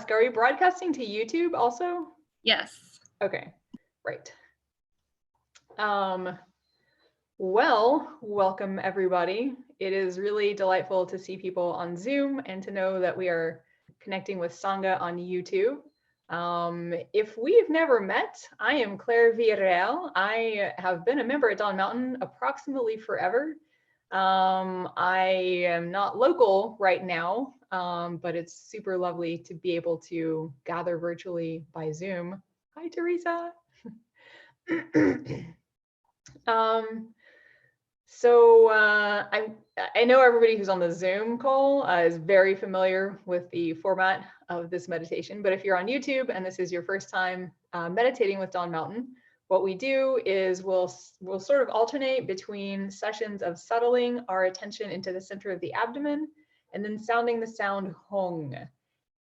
ask, are we broadcasting to YouTube also? Yes. Okay, right. Well, welcome everybody. It is really delightful to see people on Zoom and to know that we are connecting with Sangha on YouTube. If we've never met, I am Claire Villarreal. I have been a member at Dawn Mountain approximately forever. I am not local right now, but it's super lovely to be able to gather virtually by Zoom. Hi, Teresa. I know everybody who's on the Zoom call is very familiar with the format of this meditation, but if you're on YouTube and this is your first time meditating with Dawn Mountain, what we do is we'll sort of alternate between sessions of settling our attention into the center of the abdomen and then sounding the sound Hong.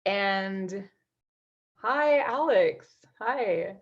And hi, Alex. Hi.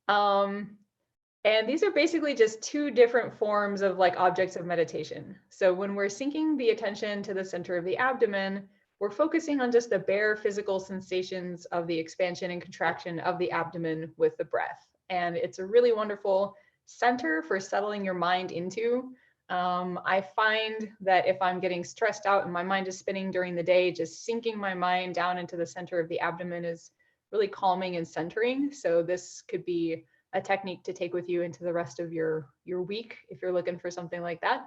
And these are basically just two different forms of like objects of meditation. So when we're sinking the attention to the center of the abdomen, we're focusing on just the bare physical sensations of the expansion and contraction of the abdomen with the breath. And it's a really wonderful center for settling your mind into. I find that if I'm getting stressed out and my mind is spinning during the day, just sinking my mind down into the center of the abdomen is really calming and centering. So this could be a technique to take with you into the rest of your week if you're looking for something like that.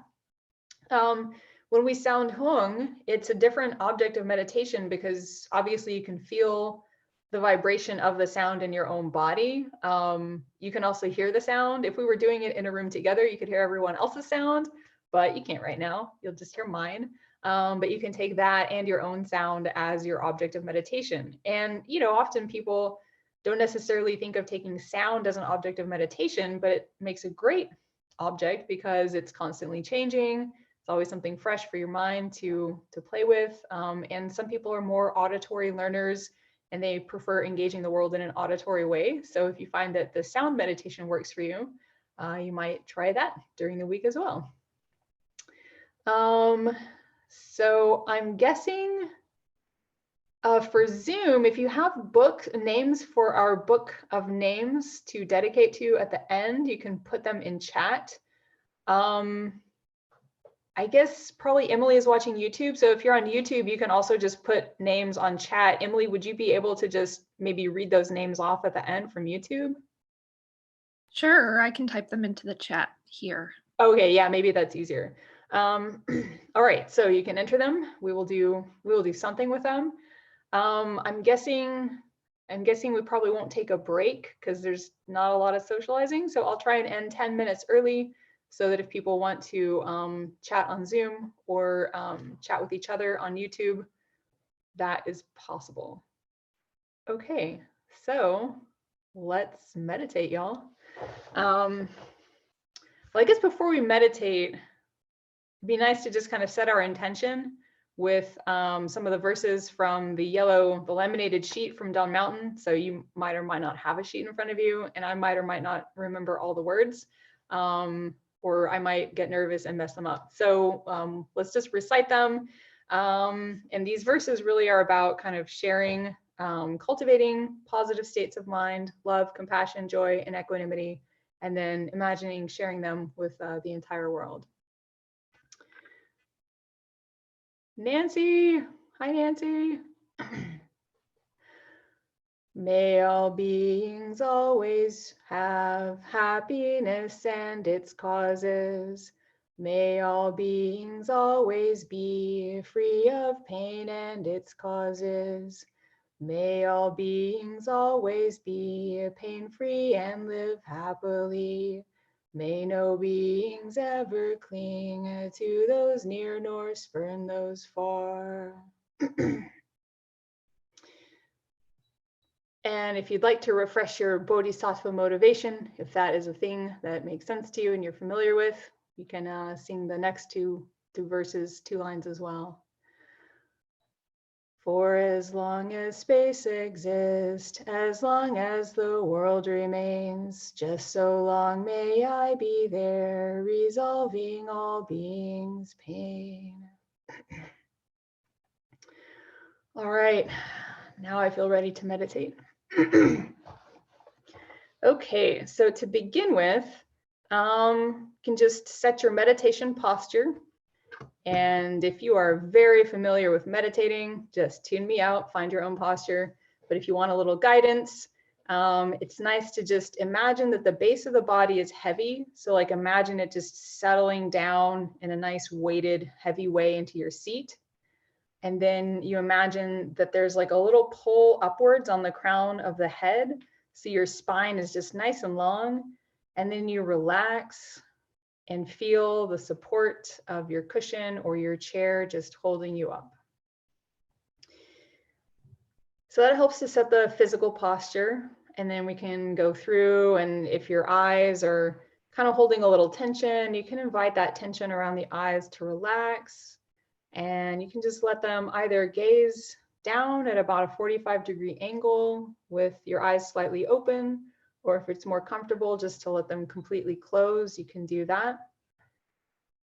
When we sound Hung, it's a different object of meditation because obviously you can feel the vibration of the sound in your own body. You can also hear the sound. If we were doing it in a room together, you could hear everyone else's sound, but you can't right now. You'll just hear mine. But you can take that and your own sound as your object of meditation. And, you know, often people don't necessarily think of taking sound as an object of meditation, but it makes a great object because it's constantly changing. It's always something fresh for your mind to play with. And some people are more auditory learners and they prefer engaging the world in an auditory way. So if you find that the sound meditation works for you, you might try that during the week as well. So I'm guessing for Zoom, if you have book names for our book of names to dedicate to at the end, you can put them in chat. I guess probably Emily is watching YouTube. So if you're on YouTube, you can also just put names on chat. Emily, would you be able to just maybe read those names off at the end from YouTube? Sure, I can type them into the chat here. Okay, yeah, maybe that's easier. All right, so you can enter them. We will do something with them. I'm guessing we probably won't take a break because there's not a lot of socializing. So I'll try and end 10 minutes early so that if people want to chat on Zoom or chat with each other on YouTube, that is possible. Okay, so let's meditate, y'all. Well, I guess before we meditate, it'd be nice to just kind of set our intention with some of the verses from the laminated sheet from Dawn Mountain. So you might or might not have a sheet in front of you, and I might or might not remember all the words, or I might get nervous and mess them up. So let's just recite them. And these verses really are about kind of sharing, cultivating positive states of mind, love, compassion, joy, and equanimity, and then imagining sharing them with the entire world. Nancy, hi Nancy. May all beings always have happiness and its causes. May all beings always be free of pain and its causes. May all beings always be pain-free and live happily. May no beings ever cling to those near nor spurn those far. And if you'd like to refresh your bodhisattva motivation, if that is a thing that makes sense to you and you're familiar with, you can sing the next two verses, 2 lines as well. For as long as space exists, as long as the world remains, just so long may I be there, resolving all beings' pain. All right, Now I feel ready to meditate. Okay, so to begin with, you can just set your meditation posture. And if you are very familiar with meditating, just tune me out, find your own posture. But if you want a little guidance, it's nice to just imagine that the base of the body is heavy. So like imagine it just settling down in a nice weighted, heavy way into your seat. And then you imagine that there's like a little pull upwards on the crown of the head. So your spine is just nice and long. And then you relax and feel the support of your cushion or your chair just holding you up. So that helps to set the physical posture. And then we can go through, and if your eyes are kind of holding a little tension, you can invite that tension around the eyes to relax. And you can just let them either gaze down at about a 45-degree angle with your eyes slightly open, or if it's more comfortable just to let them completely close, you can do that.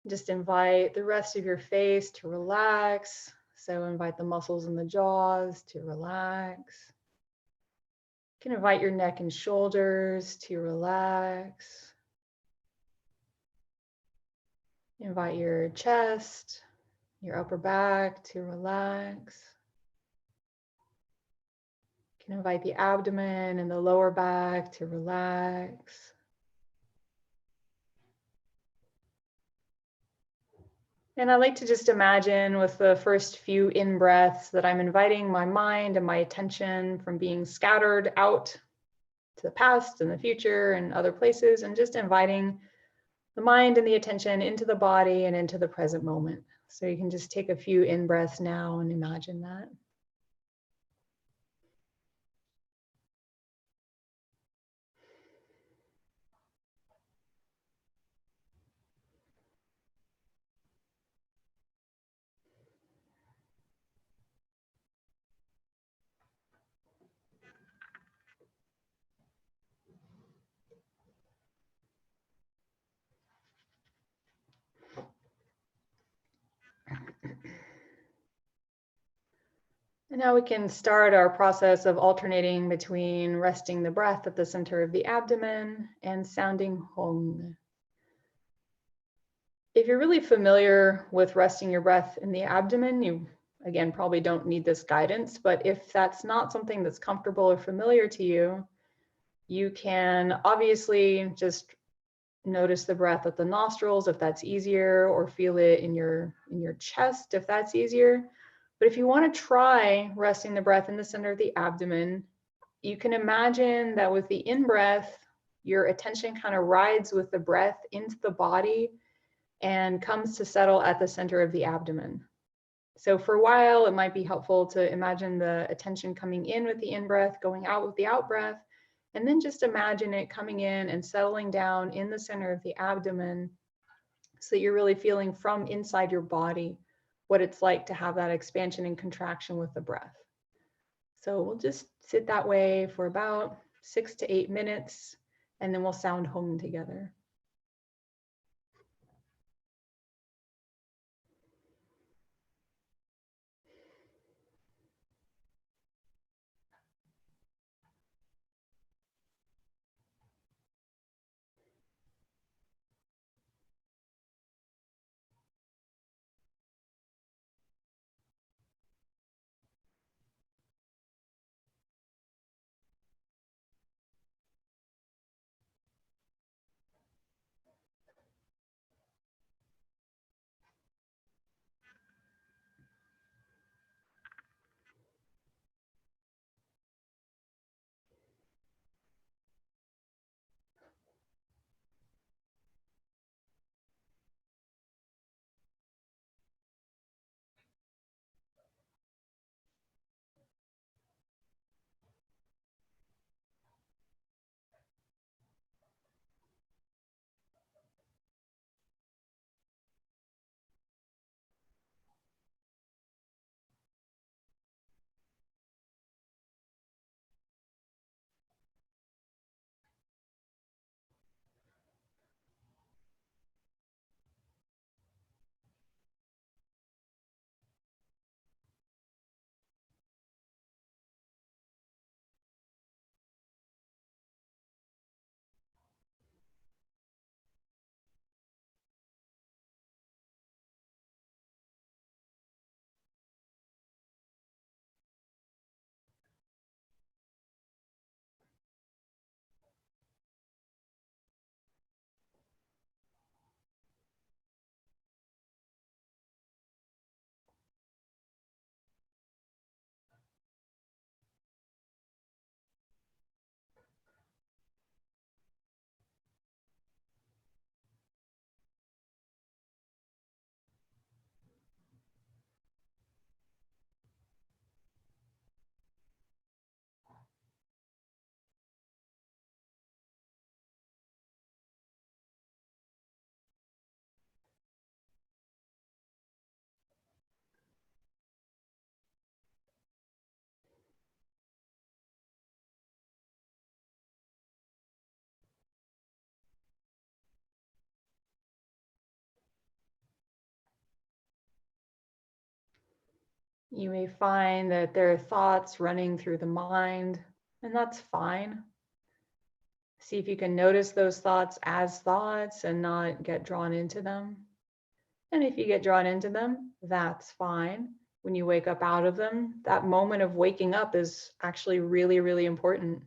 Just invite the rest of your face to relax. So invite the muscles in the jaws to relax. You can invite your neck and shoulders to relax. Invite your chest, your upper back to relax. You can invite the abdomen and the lower back to relax. And I like to just imagine with the first few in-breaths that I'm inviting my mind and my attention from being scattered out to the past and the future and other places, and just inviting the mind and the attention into the body and into the present moment. So you can just take a few in-breaths now and imagine that. And now we can start our process of alternating between resting the breath at the center of the abdomen and sounding Hong. If you're really familiar with resting your breath in the abdomen, you again probably don't need this guidance, but if that's not something that's comfortable or familiar to you, you can obviously just notice the breath at the nostrils if that's easier, or feel it in your chest if that's easier. But if you want to try resting the breath in the center of the abdomen, you can imagine that with the in-breath, your attention kind of rides with the breath into the body and comes to settle at the center of the abdomen. So for a while, it might be helpful to imagine the attention coming in with the in-breath, going out with the out-breath, and then just imagine it coming in and settling down in the center of the abdomen so that you're really feeling from inside your body what it's like to have that expansion and contraction with the breath. So we'll just sit that way for about 6 to 8 minutes, and then we'll sound Hong together. You may find that there are thoughts running through the mind, and that's fine. See if you can notice those thoughts as thoughts and not get drawn into them. And if you get drawn into them, that's fine. When you wake up out of them, that moment of waking up is actually really, really important.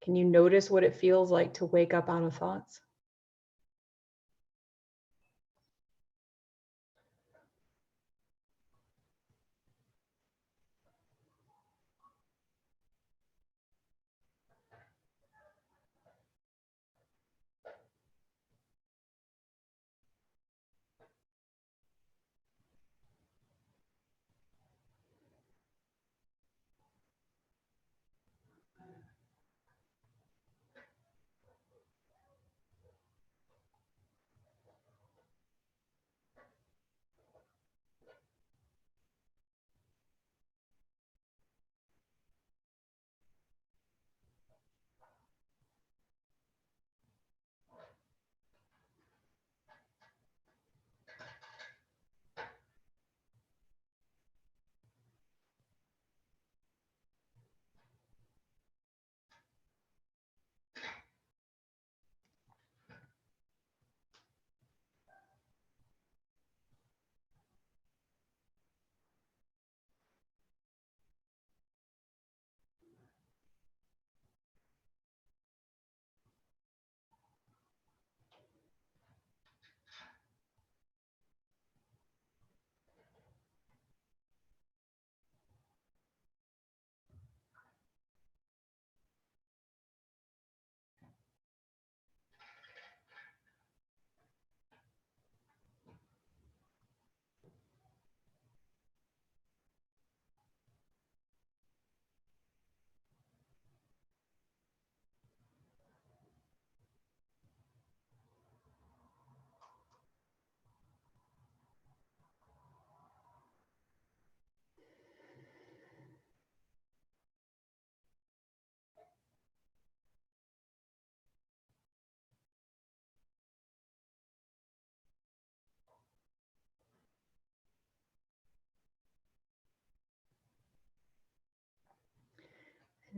Can you notice what it feels like to wake up out of thoughts?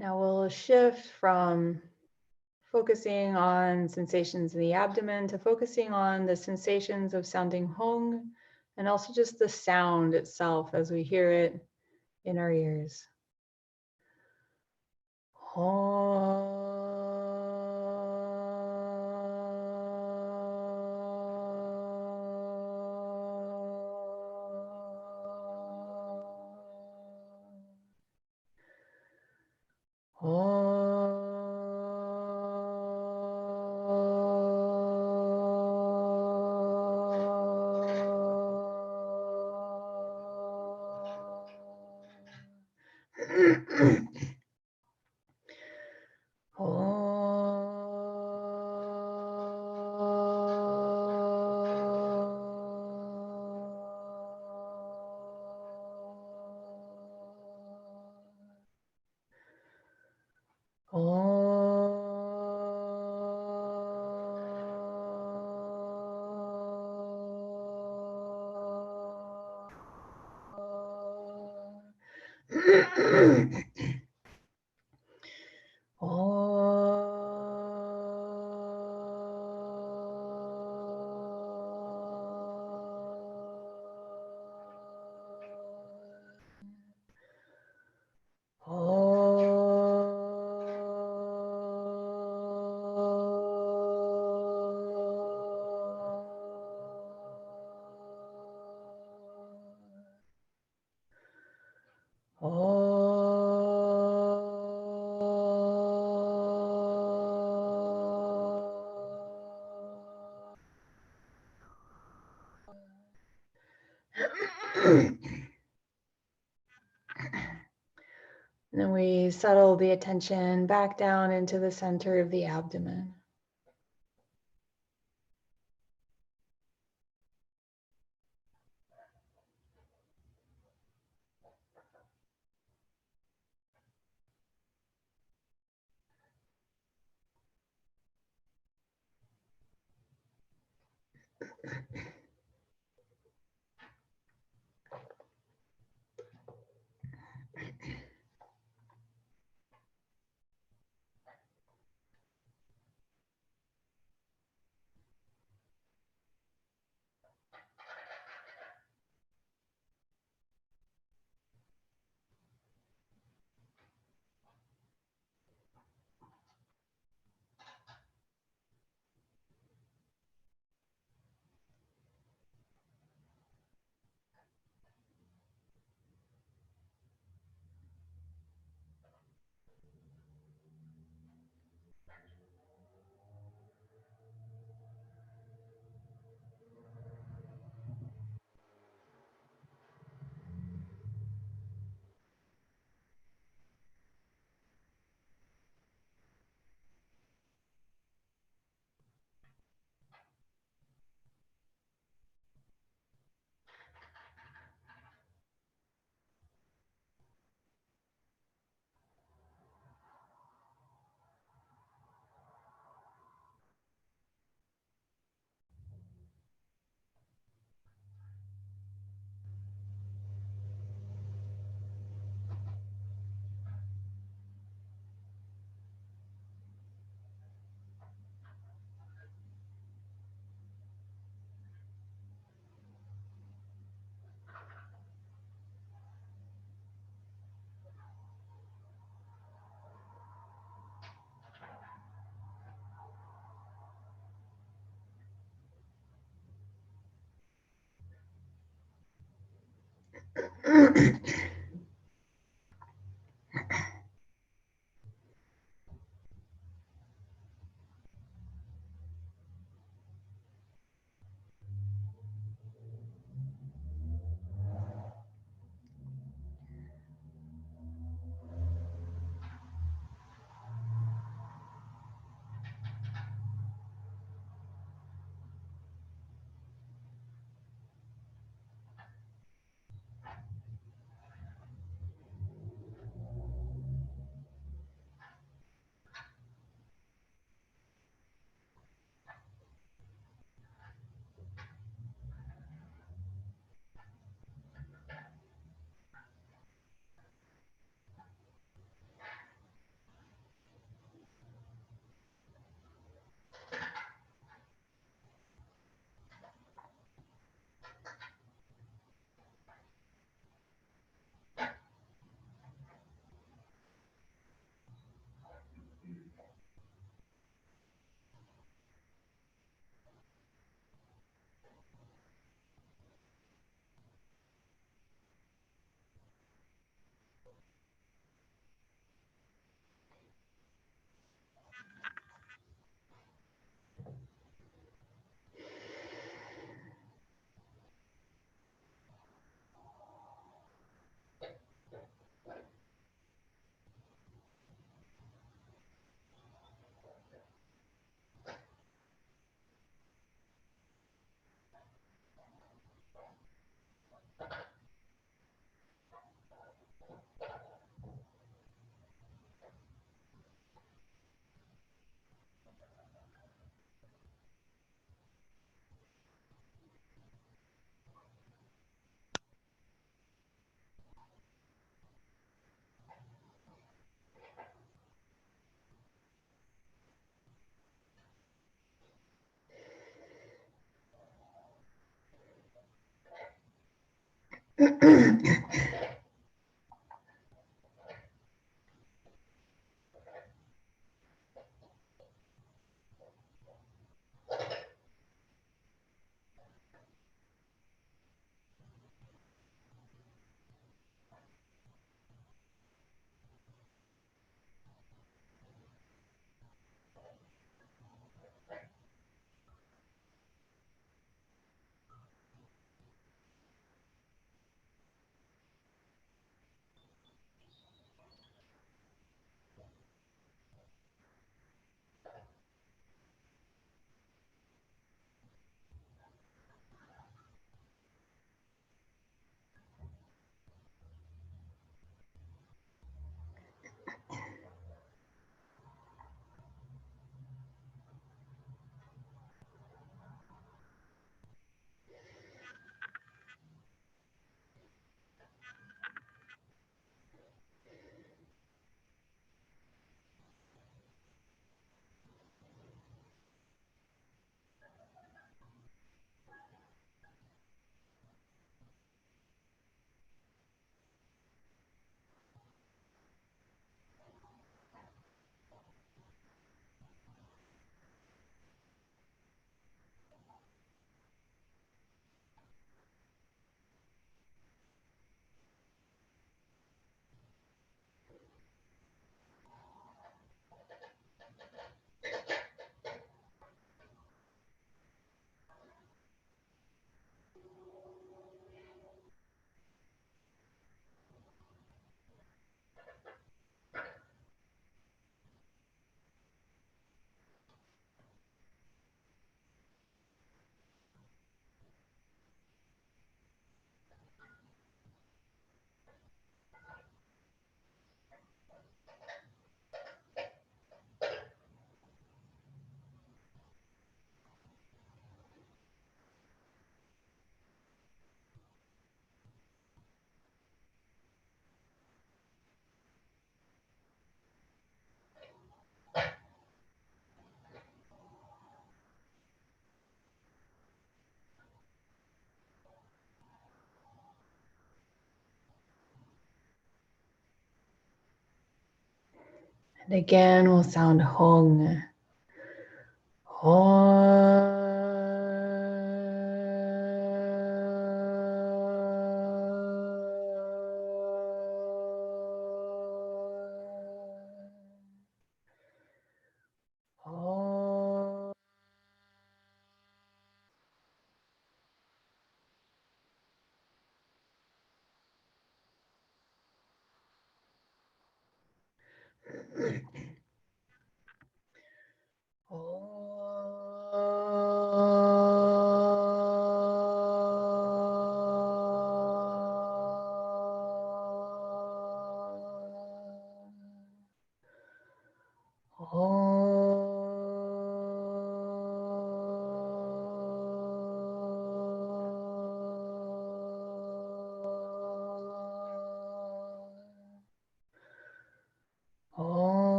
Now we'll shift from focusing on sensations in the abdomen to focusing on the sensations of sounding hung and also just the sound itself as we hear it in our ears. And then we settle the attention back down into the center of the abdomen. And again, we'll sound hong. Hong.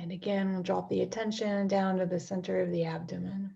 And again, we'll drop the attention down to the center of the abdomen.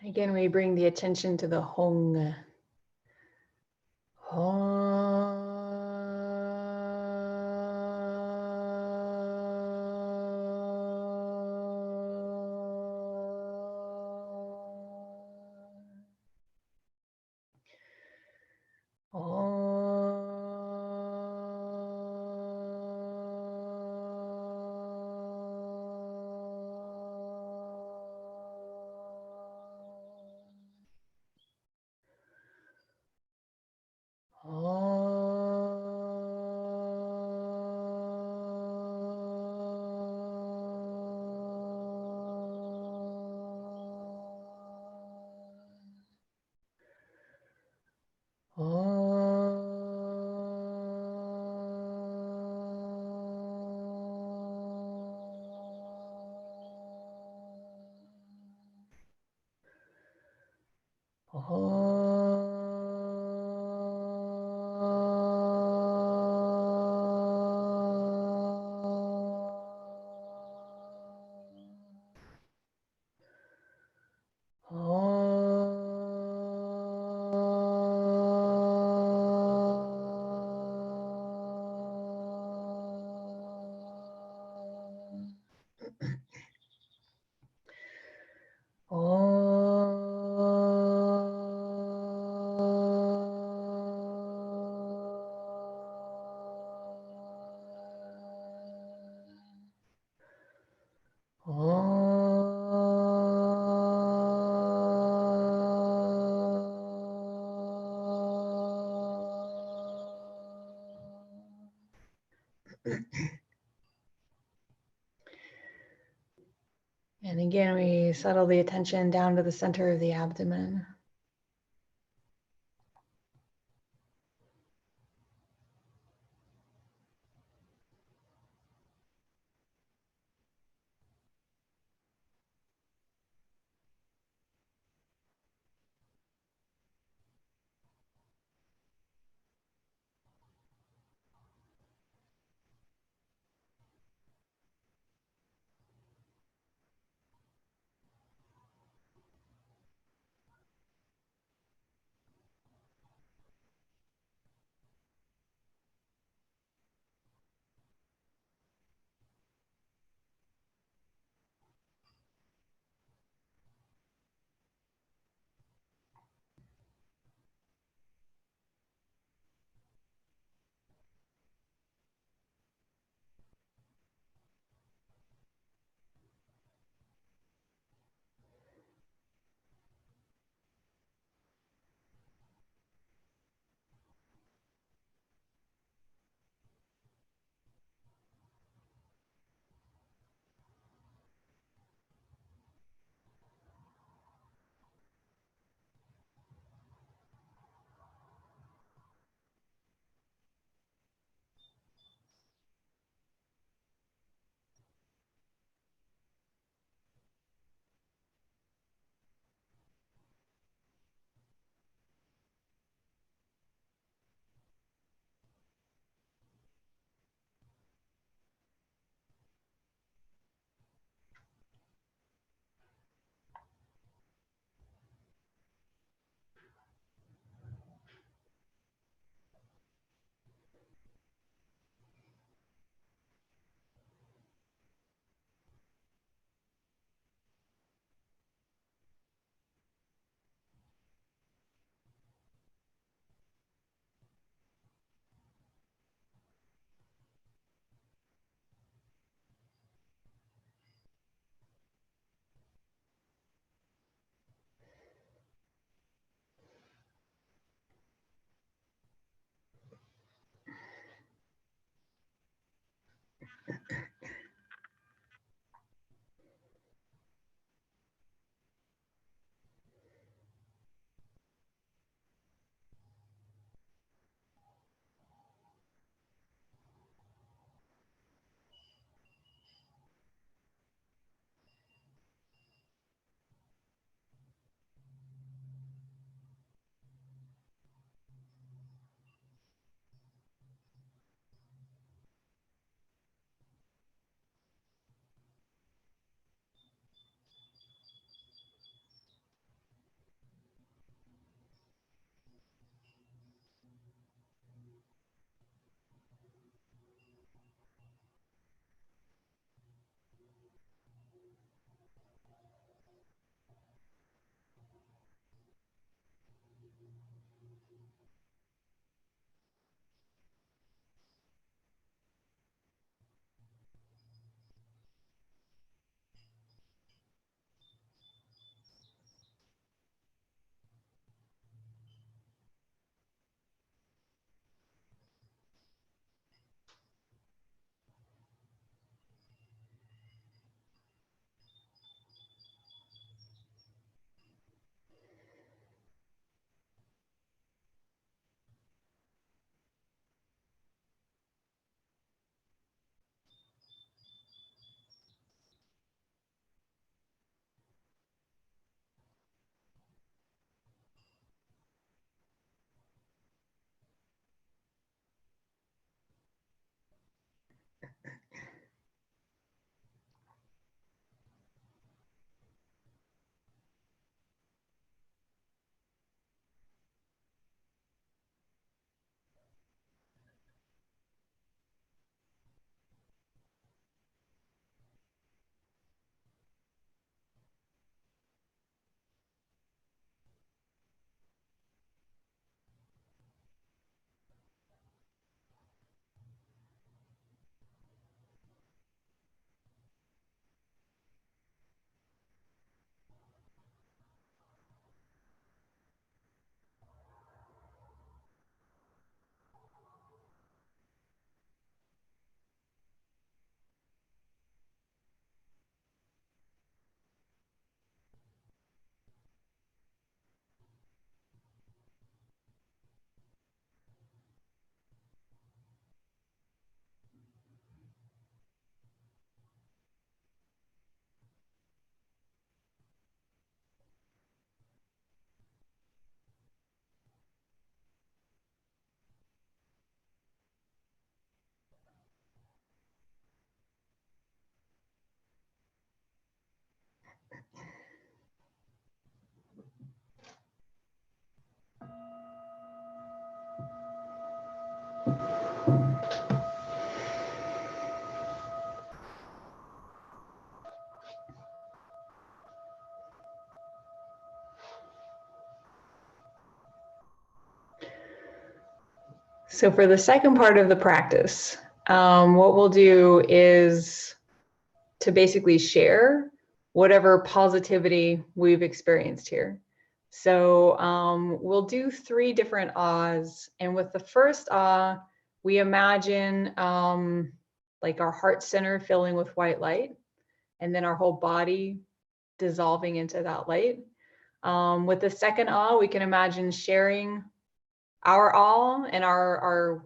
Again, we bring the attention to the Hong. And again, we settle the attention down to the center of the abdomen. So for the second part of the practice, what we'll do is to basically share whatever positivity we've experienced here. So we'll do 3 different ahs. And with the first ah, we imagine like our heart center filling with white light, and then our whole body dissolving into that light. With the second ah, we can imagine sharing our ah and our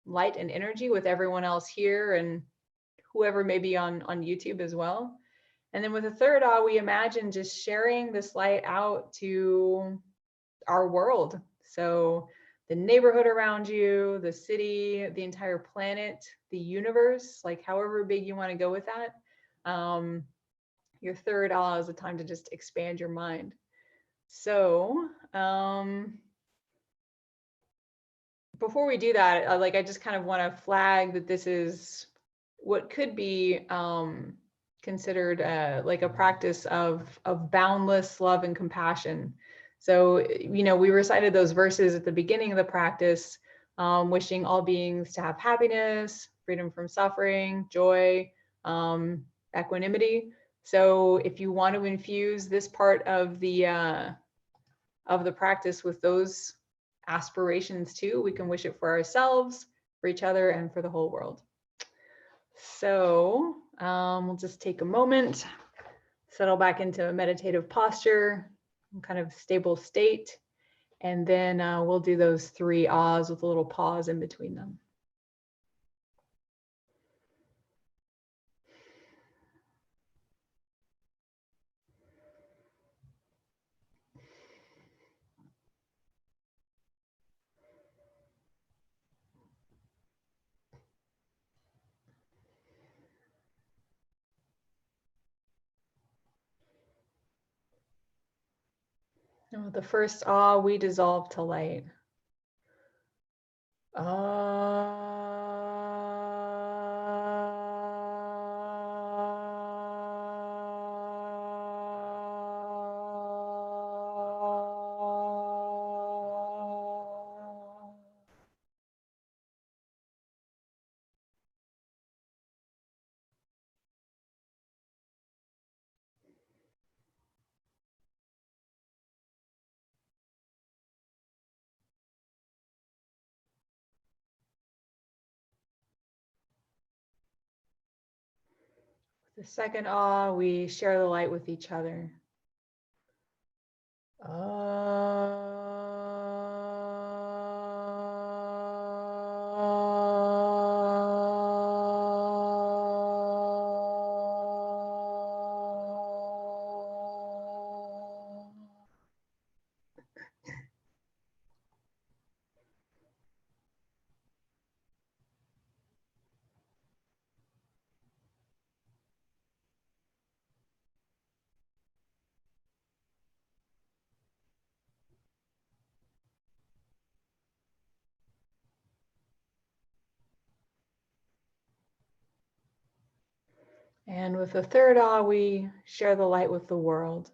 light and energy with everyone else here and whoever may be on YouTube as well. And then with the third ah, we imagine just sharing this light out to our world. So the neighborhood around you, the city, the entire planet, the universe, like however big you want to go with that. Your third ah is a time to just expand your mind. So before we do that, I just kind of want to flag that this is what could be considered like a practice of boundless love and compassion. So, we recited those verses at the beginning of the practice, wishing all beings to have happiness, freedom from suffering, joy, equanimity. So if you want to infuse this part of the practice with those aspirations too, we can wish it for ourselves, for each other, and for the whole world. So we'll just take a moment, settle back into a meditative posture, kind of stable state, and then we'll do those 3 ahs with a little pause in between them. And with the first ah, we dissolve to light. The second ah, we share the light with each other. And with the third ah, we share the light with the world.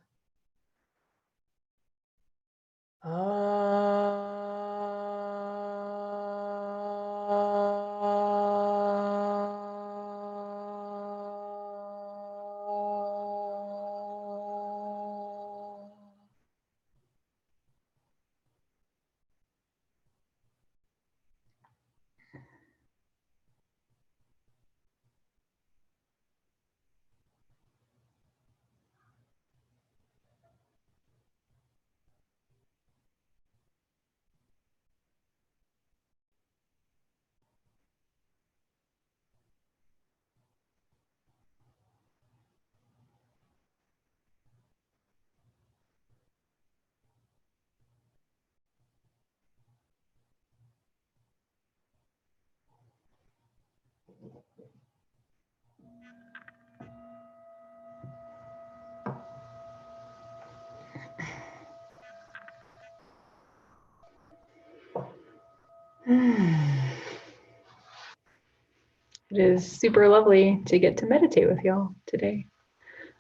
It is super lovely to get to meditate with y'all today.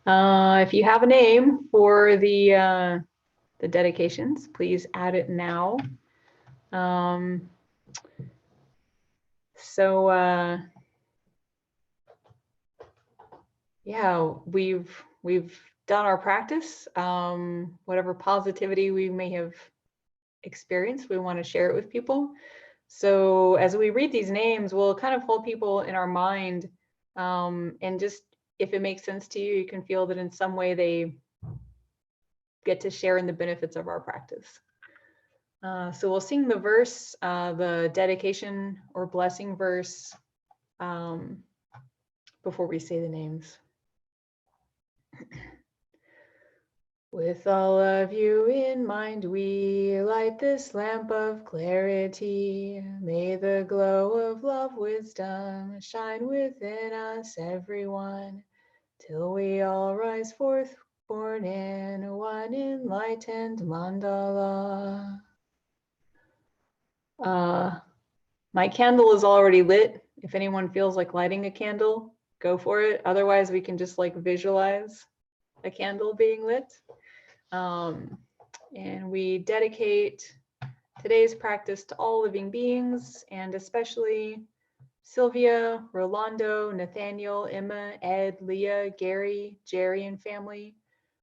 If you have a name for the dedications, please add it now. So yeah, we've done our practice. Whatever positivity we may have experienced, we want to share it with people. So as we read these names, we'll kind of hold people in our mind, and just if it makes sense to you, you can feel that in some way they get to share in the benefits of our practice. So we'll sing the verse, the dedication or blessing verse, before we say the names. With all of you in mind, we light this lamp of clarity. May the glow of love, wisdom shine within us, everyone, till we all rise forth, born in one enlightened mandala. My candle is already lit. If anyone feels like lighting a candle, go for it. Otherwise, we can just like visualize a candle being lit. And we dedicate today's practice to all living beings, and especially Sylvia, Rolando, Nathaniel, Emma, Ed, Leah, Gary, Jerry and family,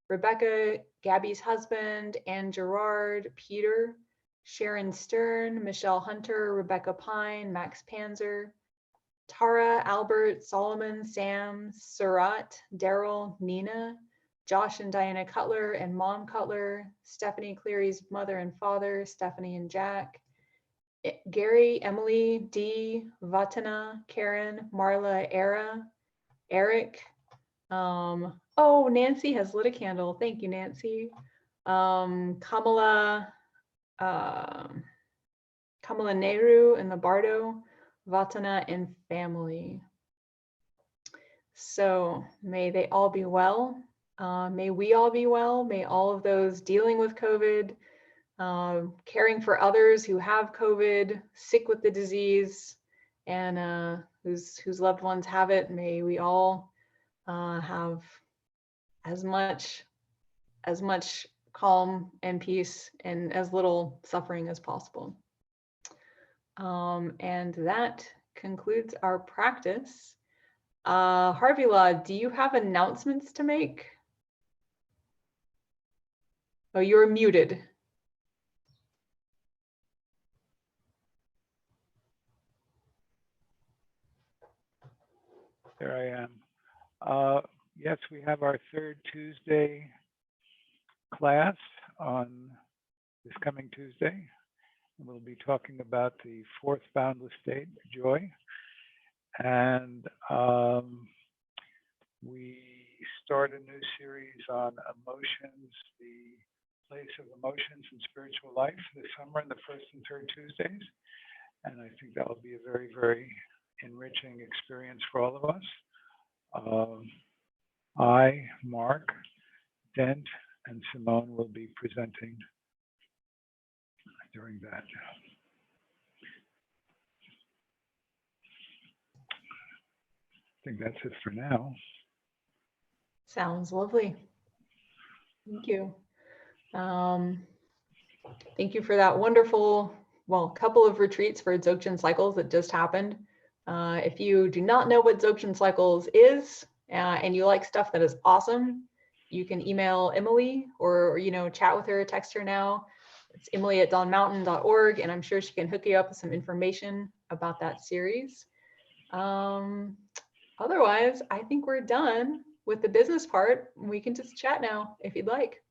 Rebecca, Gabby's husband, and Gerard, Peter, Sharon Stern, Michelle Hunter, Rebecca Pine, Max Panzer, Tara, Albert, Solomon, Sam, Surat, Daryl, Nina, Josh and Diana Cutler and Mom Cutler, Stephanie Cleary's mother and father, Stephanie and Jack, Gary, Emily, Dee, Vatana, Karen, Marla, Era, Eric. Oh, Nancy has lit a candle. Thank you, Nancy. Kamala, Kamala Nehru and the Bardo, Vatana and family. So may they all be well. May we all be well. May all of those dealing with COVID, caring for others who have COVID, sick with the disease, and whose loved ones have it. May we all have as much calm and peace and as little suffering as possible. And that concludes our practice. Harvila, do you have announcements to make? Oh, you're muted. There I am. Yes, we have our third Tuesday class on this coming Tuesday. We'll be talking about the fourth boundless state, joy. And we start a new series on emotions, the place of emotions in spiritual life this summer, on the first and third Tuesdays. And I think that will be a very, very enriching experience for all of us. I, Mark, Dent, and Simone will be presenting during that. I think that's it for now. Sounds lovely. Thank you. Thank you for that wonderful, couple of retreats for Dzogchen cycles that just happened. If you do not know what Dzogchen cycles is, and you like stuff that is awesome, you can email Emily or chat with her, text her now. It's emily@dawnmountain.org, and I'm sure she can hook you up with some information about that series. Otherwise, I think we're done with the business part. We can just chat now if you'd like.